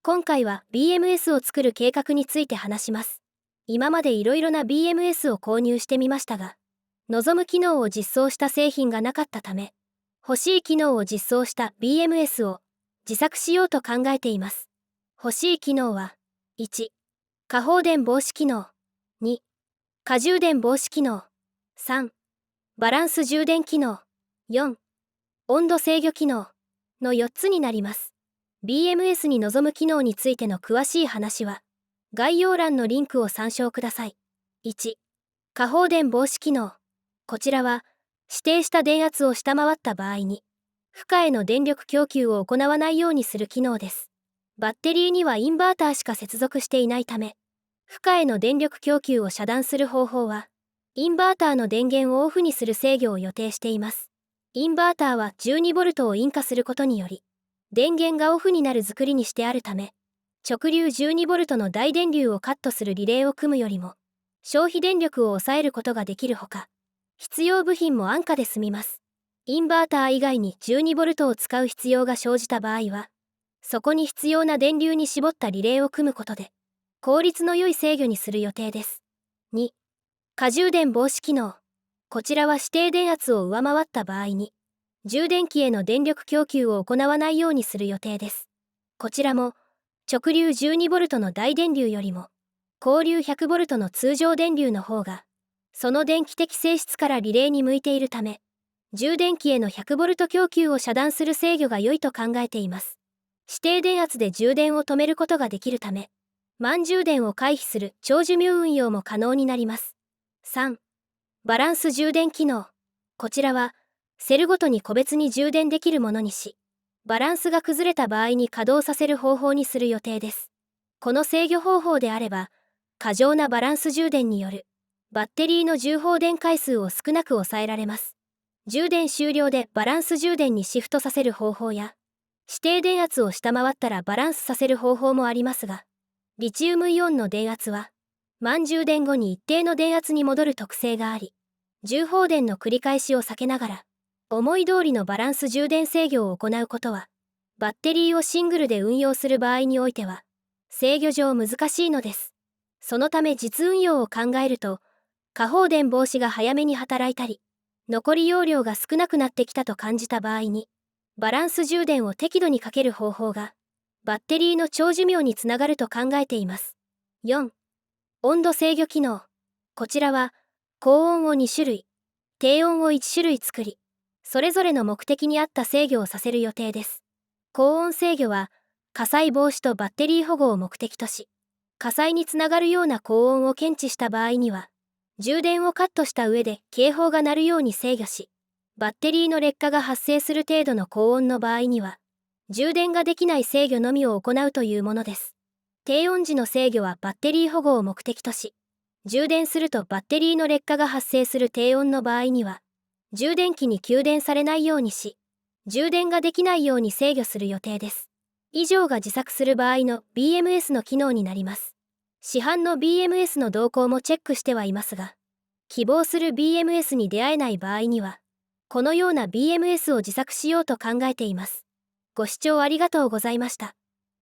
今回は BMS を作る計画について話します。今までいろいろな BMS を購入してみましたが、望む機能を実装した製品がなかったため、欲しい機能を実装した BMS を自作しようと考えています。欲しい機能は、1、過放電防止機能、2、過充電防止機能、3、バランス充電機能、4、温度制御機能の4つになります。BMS に望む機能についての詳しい話は、概要欄のリンクを参照ください。1、過放電防止機能。こちらは、指定した電圧を下回った場合に、負荷への電力供給を行わないようにする機能です。バッテリーにはインバーターしか接続していないため、負荷への電力供給を遮断する方法は、インバーターの電源をオフにする制御を予定しています。インバーターは 12V を引火することにより、電源がオフになる作りにしてあるため、直流 12V の大電流をカットするリレーを組むよりも、消費電力を抑えることができるほか、必要部品も安価で済みます。インバーター以外に 12V を使う必要が生じた場合は、そこに必要な電流に絞ったリレーを組むことで、効率の良い制御にする予定です。2、過充電防止機能。こちらは指定電圧を上回った場合に、充電器への電力供給を行わないようにする予定です。こちらも、直流 12V の大電流よりも、交流 100V の通常電流の方が、その電気的性質からリレーに向いているため、充電器への 100V 供給を遮断する制御が良いと考えています。指定電圧で充電を止めることができるため、満充電を回避する長寿命運用も可能になります。3、バランス充電機能。こちらは、セルごとに個別に充電できるものにし、バランスが崩れた場合に稼働させる方法にする予定です。この制御方法であれば、過剰なバランス充電によるバッテリーの充放電回数を少なく抑えられます。充電終了でバランス充電にシフトさせる方法や、指定電圧を下回ったらバランスさせる方法もありますが、リチウムイオンの電圧は、満充電後に一定の電圧に戻る特性があり、充放電の繰り返しを避けながら、思い通りのバランス充電制御を行うことは、バッテリーをシングルで運用する場合においては、制御上難しいのです。そのため実運用を考えると、過放電防止が早めに働いたり、残り容量が少なくなってきたと感じた場合に、バランス充電を適度にかける方法が、バッテリーの長寿命につながると考えています。4、温度制御機能。こちらは、高温を2種類、低温を1種類作り、それぞれの目的に合った制御をさせる予定です。高温制御は、火災防止とバッテリー保護を目的とし、火災につながるような高温を検知した場合には、充電をカットした上で警報が鳴るように制御し、バッテリーの劣化が発生する程度の高温の場合には、充電ができない制御のみを行うというものです。低温時の制御はバッテリー保護を目的とし、充電するとバッテリーの劣化が発生する低温の場合には、充電器に給電されないようにし、充電ができないように制御する予定です。以上が自作する場合の BMS の機能になります。市販の BMS の動向もチェックしてはいますが、希望する BMS に出会えない場合には、このような BMS を自作しようと考えています。ご視聴ありがとうございました。